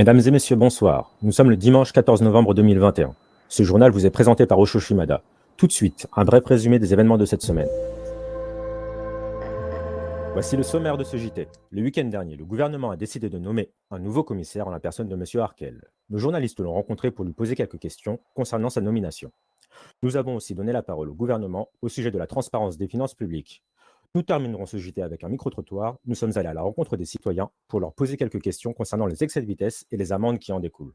Mesdames et messieurs, bonsoir. Nous sommes le dimanche 14 novembre 2021. Ce journal vous est présenté par Osho Shimada. Tout de suite, un bref résumé des événements de cette semaine. Voici le sommaire de ce JT. Le week-end dernier, le gouvernement a décidé de nommer un nouveau commissaire en la personne de M. Harkel. Nos journalistes l'ont rencontré pour lui poser quelques questions concernant sa nomination. Nous avons aussi donné la parole au gouvernement au sujet de la transparence des finances publiques. Nous terminerons ce JT avec un micro-trottoir. Nous sommes allés à la rencontre des citoyens pour leur poser quelques questions concernant les excès de vitesse et les amendes qui en découlent.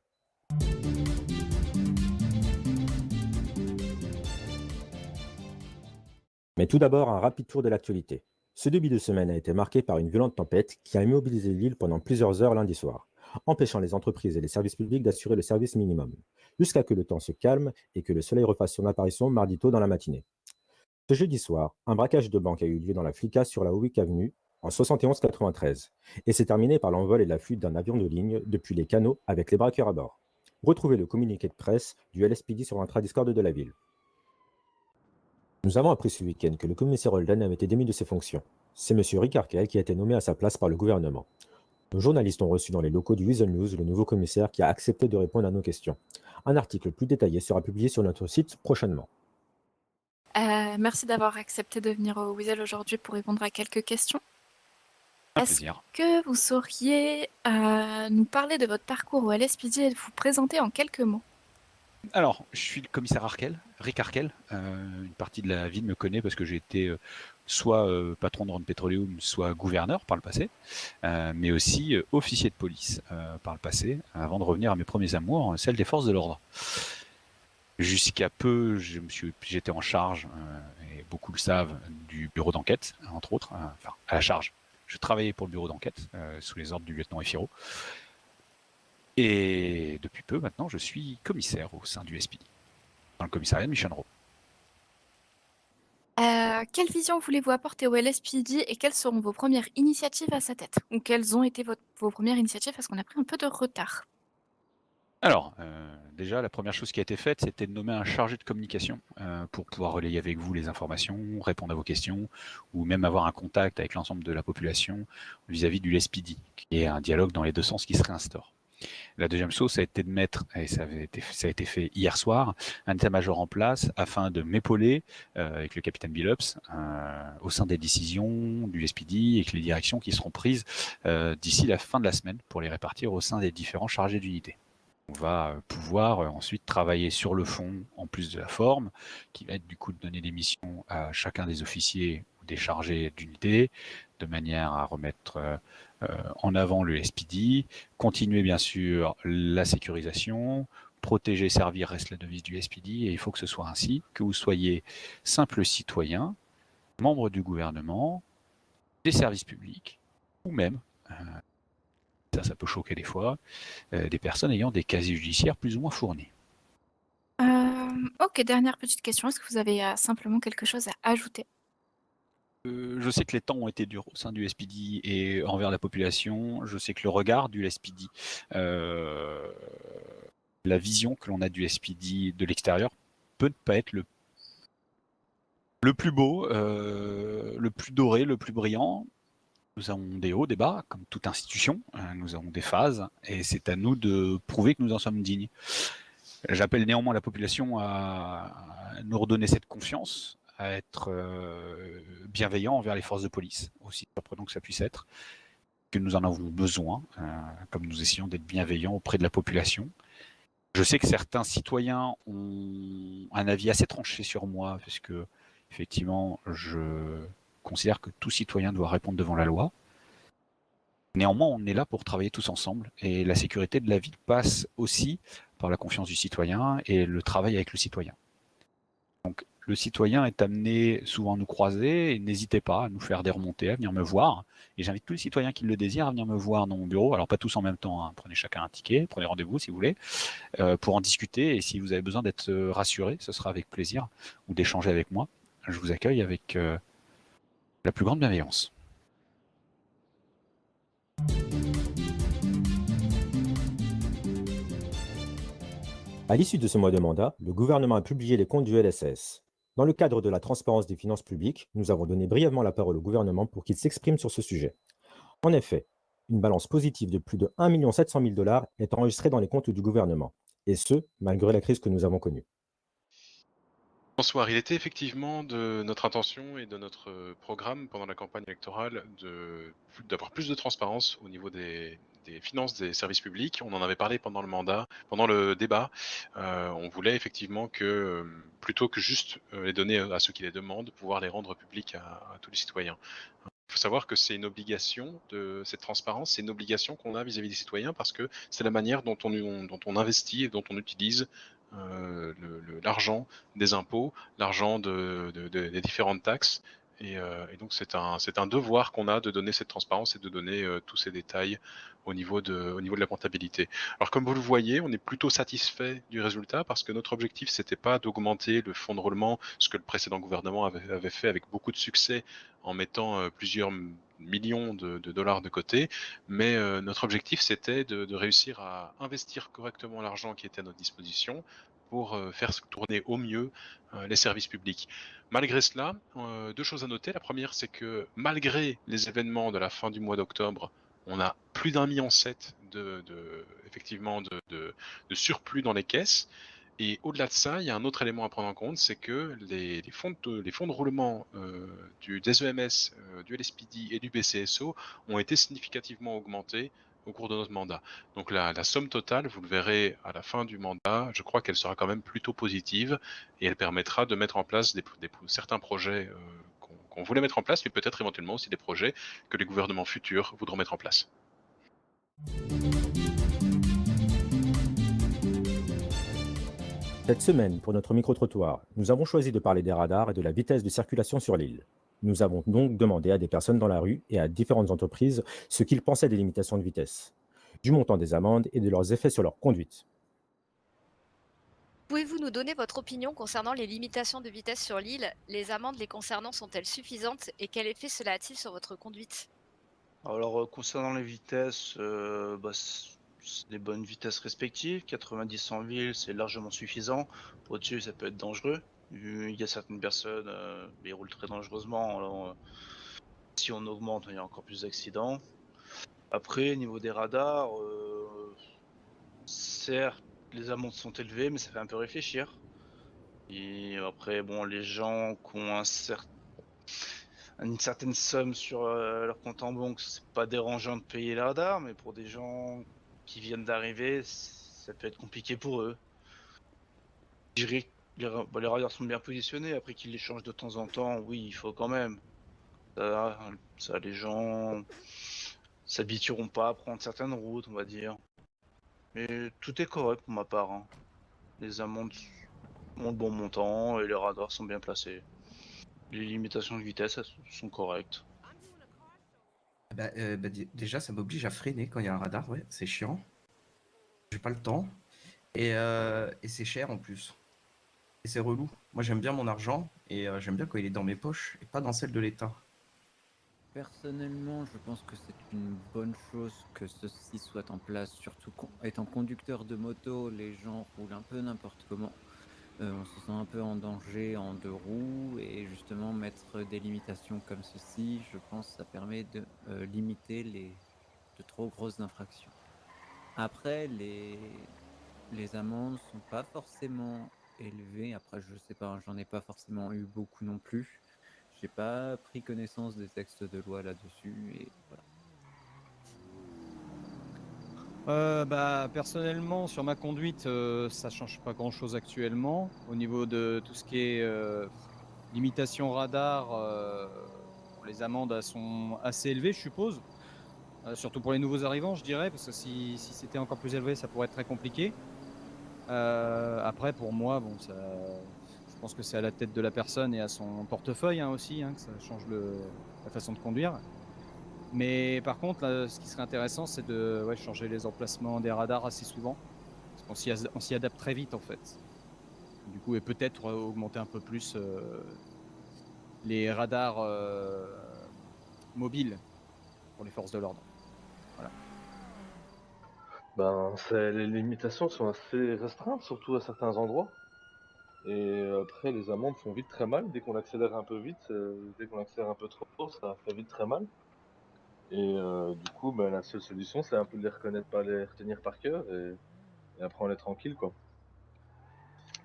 Mais tout d'abord, un rapide tour de l'actualité. Ce début de semaine a été marqué par une violente tempête qui a immobilisé l'île pendant plusieurs heures lundi soir, empêchant les entreprises et les services publics d'assurer le service minimum, jusqu'à ce que le temps se calme et que le soleil refasse son apparition mardi tôt dans la matinée. Ce jeudi soir, un braquage de banque a eu lieu dans la Flica sur la Warwick Avenue en 71-93 et s'est terminé par l'envol et la fuite d'un avion de ligne depuis les canaux avec les braqueurs à bord. Retrouvez le communiqué de presse du LSPD sur l'intra-discord de la ville. Nous avons appris ce week-end que le commissaire Holden avait été démis de ses fonctions. C'est M. Rick Harkel qui a été nommé à sa place par le gouvernement. Nos journalistes ont reçu dans les locaux du Weasel News le nouveau commissaire qui a accepté de répondre à nos questions. Un article plus détaillé sera publié sur notre site prochainement. Merci d'avoir accepté de venir au Weasel aujourd'hui pour répondre à quelques questions. Un Est-ce plaisir. que vous sauriez nous parler de votre parcours au LSPD et vous présenter en quelques mots? Alors, je suis le commissaire Harkel, Rick Harkel. Une partie de la ville me connaît parce que j'ai été soit patron de Rhône Petroleum, soit gouverneur par le passé, mais aussi officier de police par le passé, avant de revenir à mes premiers amours, celle des forces de l'ordre. Jusqu'à peu, j'étais en charge, et beaucoup le savent, du bureau d'enquête, entre autres, enfin à la charge. Je travaillais pour le bureau d'enquête, sous les ordres du lieutenant Efiro. Et depuis peu, maintenant, je suis commissaire au sein du SPD, dans le commissariat de Mission Row. Quelle vision voulez-vous apporter au LSPD et quelles seront vos premières initiatives à sa tête? Ou quelles ont été vos premières initiatives parce qu'on a pris un peu de retard? Alors, déjà, la première chose qui a été faite, c'était de nommer un chargé de communication pour pouvoir relayer avec vous les informations, répondre à vos questions, ou même avoir un contact avec l'ensemble de la population vis-à-vis du LSPD, qui est un dialogue dans les deux sens qui se réinstaure. La deuxième chose, ça a été de mettre, et ça a été fait hier soir, un état-major en place afin de m'épauler avec le capitaine Billups au sein des décisions du SPD et que les directions qui seront prises d'ici la fin de la semaine pour les répartir au sein des différents chargés d'unité. On va pouvoir ensuite travailler sur le fond en plus de la forme, qui va être du coup de donner des missions à chacun des officiers ou des chargés d'unité, de manière à remettre en avant le SPD, continuer bien sûr la sécurisation, protéger, servir reste la devise du SPD, et il faut que ce soit ainsi, que vous soyez simple citoyen, membre du gouvernement, des services publics, ou même, ça peut choquer des fois, des personnes ayant des casiers judiciaires plus ou moins fournis. Ok, dernière petite question. Est-ce que vous avez simplement quelque chose à ajouter? Je sais que les temps ont été durs au sein du SPD et envers la population. Je sais que le regard du SPD, la vision que l'on a du SPD de l'extérieur peut ne pas être le plus beau, le plus doré, le plus brillant. Nous avons des hauts, des bas, comme toute institution. Nous avons des phases et c'est à nous de prouver que nous en sommes dignes. J'appelle néanmoins la population à nous redonner cette confiance, à être bienveillant envers les forces de police, aussi surprenant que ça puisse être, que nous en avons besoin, comme nous essayons d'être bienveillants auprès de la population. Je sais que certains citoyens ont un avis assez tranché sur moi, parce que effectivement, je considère que tout citoyen doit répondre devant la loi. Néanmoins, on est là pour travailler tous ensemble, et la sécurité de la ville passe aussi par la confiance du citoyen et le travail avec le citoyen. Donc, le citoyen est amené souvent à nous croiser, et n'hésitez pas à nous faire des remontées, à venir me voir. Et j'invite tous les citoyens qui le désirent à venir me voir dans mon bureau. Alors, pas tous en même temps, hein. Prenez chacun un ticket, prenez rendez-vous si vous voulez, pour en discuter. Et si vous avez besoin d'être rassuré, ce sera avec plaisir, ou d'échanger avec moi. Je vous accueille avec la plus grande bienveillance. À l'issue de ce mois de mandat, le gouvernement a publié les comptes du LSS. Dans le cadre de la transparence des finances publiques, nous avons donné brièvement la parole au gouvernement pour qu'il s'exprime sur ce sujet. En effet, Une balance positive de plus de 1 700 000 $ est enregistrée dans les comptes du gouvernement, et ce, malgré la crise que nous avons connue. Bonsoir, il était effectivement de notre intention et de notre programme pendant la campagne électorale d'avoir plus de transparence au niveau des finances des services publics. On en avait parlé pendant le mandat, pendant le débat. On voulait effectivement que, plutôt que juste les donner à ceux qui les demandent, pouvoir les rendre publics à tous les citoyens. Il faut savoir que c'est une obligation de cette transparence, c'est une obligation qu'on a vis-à-vis des citoyens parce que c'est la manière dont on investit et dont on utilise l'argent des impôts, l'argent des différentes taxes. Et donc c'est un devoir qu'on a de donner cette transparence et de donner tous ces détails au niveau de la comptabilité. Alors comme vous le voyez, on est plutôt satisfait du résultat parce que notre objectif c'était pas d'augmenter le fonds de roulement, ce que le précédent gouvernement avait fait avec beaucoup de succès en mettant plusieurs millions de dollars de côté, mais notre objectif c'était de réussir à investir correctement l'argent qui était à notre disposition pour faire tourner au mieux les services publics. Malgré cela, deux choses à noter. La première, c'est que malgré les événements de la fin du mois d'octobre, on a plus d'1,7 million effectivement de surplus dans les caisses. Et au-delà de ça, il y a un autre élément à prendre en compte, c'est que les fonds de roulement des EMS, du LSPD et du BCSO ont été significativement augmentés au cours de notre mandat. Donc la somme totale, vous le verrez à la fin du mandat, je crois qu'elle sera quand même plutôt positive et elle permettra de mettre en place certains projets qu'on voulait mettre en place, mais peut-être éventuellement aussi des projets que les gouvernements futurs voudront mettre en place. Cette semaine, pour notre micro-trottoir, nous avons choisi de parler des radars et de la vitesse de circulation sur l'île. Nous avons donc demandé à des personnes dans la rue et à différentes entreprises ce qu'ils pensaient des limitations de vitesse, du montant des amendes et de leurs effets sur leur conduite. Pouvez-vous nous donner votre opinion concernant les limitations de vitesse sur l'île? Les amendes les concernant sont-elles suffisantes et quel effet cela a-t-il sur votre conduite? Alors, concernant les vitesses, c'est des bonnes vitesses respectives. 90 en ville, c'est largement suffisant. Au-dessus, ça peut être dangereux. Il y a certaines personnes, ils roulent très dangereusement. Alors, si on augmente, il y a encore plus d'accidents. Après, niveau des radars, certes, les amendes sont élevées, mais ça fait un peu réfléchir. Et après, bon, les gens qui ont une certaine somme sur leur compte en banque, c'est pas dérangeant de payer les radars, mais pour des gens qui viennent d'arriver, ça peut être compliqué pour eux. Je dirais que les radars sont bien positionnés, après qu'ils les changent de temps en temps, oui, il faut quand même. Ça, les gens s'habitueront pas à prendre certaines routes, on va dire. Mais tout est correct pour ma part, hein. Les amendes ont le bon montant et les radars sont bien placés. Les limitations de vitesse, elles sont correctes. Déjà, ça m'oblige à freiner quand il y a un radar, ouais, c'est chiant. J'ai pas le temps. Et c'est cher en plus. Et c'est relou. Moi, j'aime bien mon argent et j'aime bien quand il est dans mes poches et pas dans celle de l'État. Personnellement, je pense que c'est une bonne chose que ceci soit en place, surtout étant conducteur de moto, les gens roulent un peu n'importe comment. On se sent un peu en danger en deux roues et justement mettre des limitations comme ceci, je pense que ça permet de limiter de trop grosses infractions. Après, les amendes sont pas forcément élevées. Après, je sais pas, j'en ai pas forcément eu beaucoup non plus. J'ai pas pris connaissance des textes de loi là-dessus et voilà. Personnellement, sur ma conduite, ça change pas grand-chose actuellement. Au niveau de tout ce qui est limitation radar, les amendes elles sont assez élevées, je suppose. Surtout pour les nouveaux arrivants, je dirais, parce que si c'était encore plus élevé, ça pourrait être très compliqué. Après, pour moi, bon, je pense que c'est à la tête de la personne et à son portefeuille hein, aussi, hein, que ça change la façon de conduire. Mais par contre, là, ce qui serait intéressant, c'est de changer les emplacements des radars assez souvent. Parce qu'on s'y adapte très vite en fait. Du coup, et peut-être augmenter un peu plus les radars mobiles pour les forces de l'ordre. Voilà. Les limitations sont assez restreintes, surtout à certains endroits. Et après, les amendes font vite très mal. Dès qu'on accélère un peu vite, dès qu'on accélère un peu trop, ça fait vite très mal. Et du coup, bah, la seule solution, c'est un peu de les reconnaître, pas les retenir par cœur, et après on est tranquille, quoi.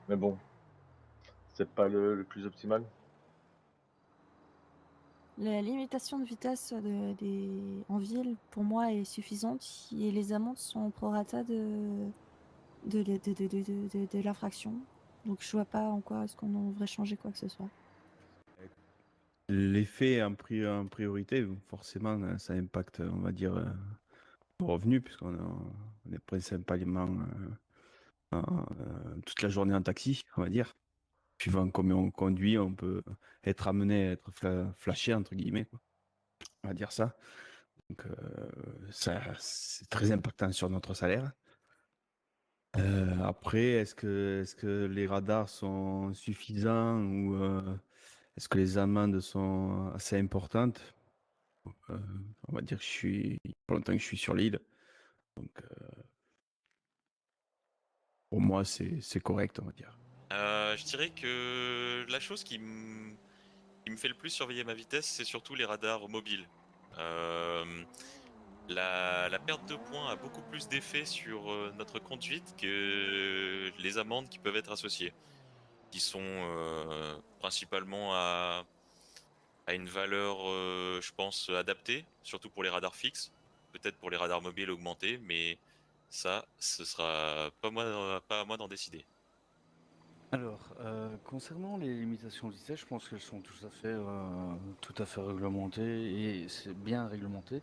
Mais bon, c'est pas le plus optimal. La limitation de vitesse en ville, pour moi, est suffisante et les amendes sont au prorata de l'infraction. Donc je vois pas en quoi est-ce qu'on devrait changer quoi que ce soit. L'effet en priorité, forcément, ça impacte, on va dire, nos revenus, puisqu'on est principalement toute la journée en taxi, on va dire. Suivant combien on conduit, on peut être amené à être flashé, entre guillemets, quoi. On va dire ça. Donc, ça, c'est très impactant sur notre salaire. Après, est-ce que les radars sont suffisants ou est-ce que les amendes sont assez importantes? On va dire que pour longtemps que je suis sur l'île. Donc, pour moi, c'est correct, on va dire. Je dirais que la chose qui me fait le plus surveiller ma vitesse, c'est surtout les radars mobiles. La perte de points a beaucoup plus d'effet sur notre conduite que les amendes qui peuvent être associées, qui sont principalement à une valeur, je pense, adaptée, surtout pour les radars fixes, peut-être pour les radars mobiles augmentés, mais ça, ce sera pas à moi d'en décider. Alors, concernant les limitations de vitesse, je pense qu'elles sont tout à fait réglementées et c'est bien réglementé.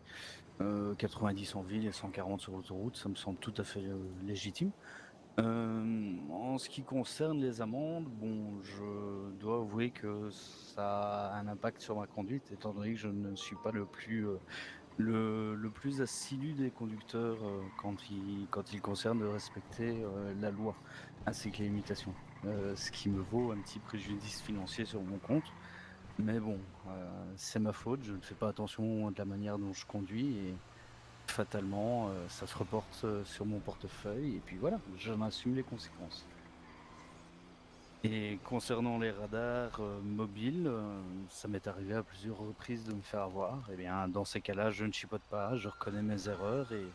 90 en ville et 140 sur l'autoroute, ça me semble tout à fait légitime. En ce qui concerne les amendes, bon, je dois avouer que ça a un impact sur ma conduite, étant donné que je ne suis pas le plus assidu des conducteurs quand il concerne de respecter la loi, ainsi que les limitations. Ce qui me vaut un petit préjudice financier sur mon compte. Mais bon, c'est ma faute, je ne fais pas attention de la manière dont je conduis et fatalement, ça se reporte sur mon portefeuille et puis voilà, j'en assume les conséquences. Et concernant les radars mobiles, ça m'est arrivé à plusieurs reprises de me faire avoir. Et bien, dans ces cas-là, je ne chipote pas, je reconnais mes erreurs et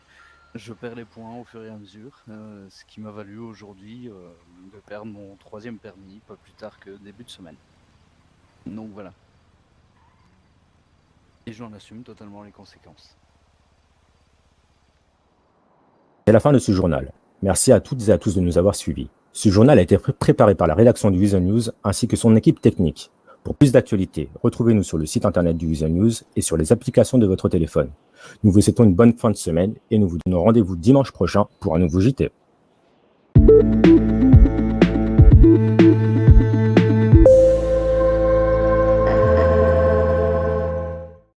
je perds les points au fur et à mesure. Ce qui m'a valu aujourd'hui de perdre mon 3e permis, pas plus tard que début de semaine. Donc voilà. Et j'en assume totalement les conséquences. C'est la fin de ce journal. Merci à toutes et à tous de nous avoir suivis. Ce journal a été préparé par la rédaction du Weasel News ainsi que son équipe technique. Pour plus d'actualités, retrouvez-nous sur le site internet du Weasel News et sur les applications de votre téléphone. Nous vous souhaitons une bonne fin de semaine et nous vous donnons rendez-vous dimanche prochain pour un nouveau JT.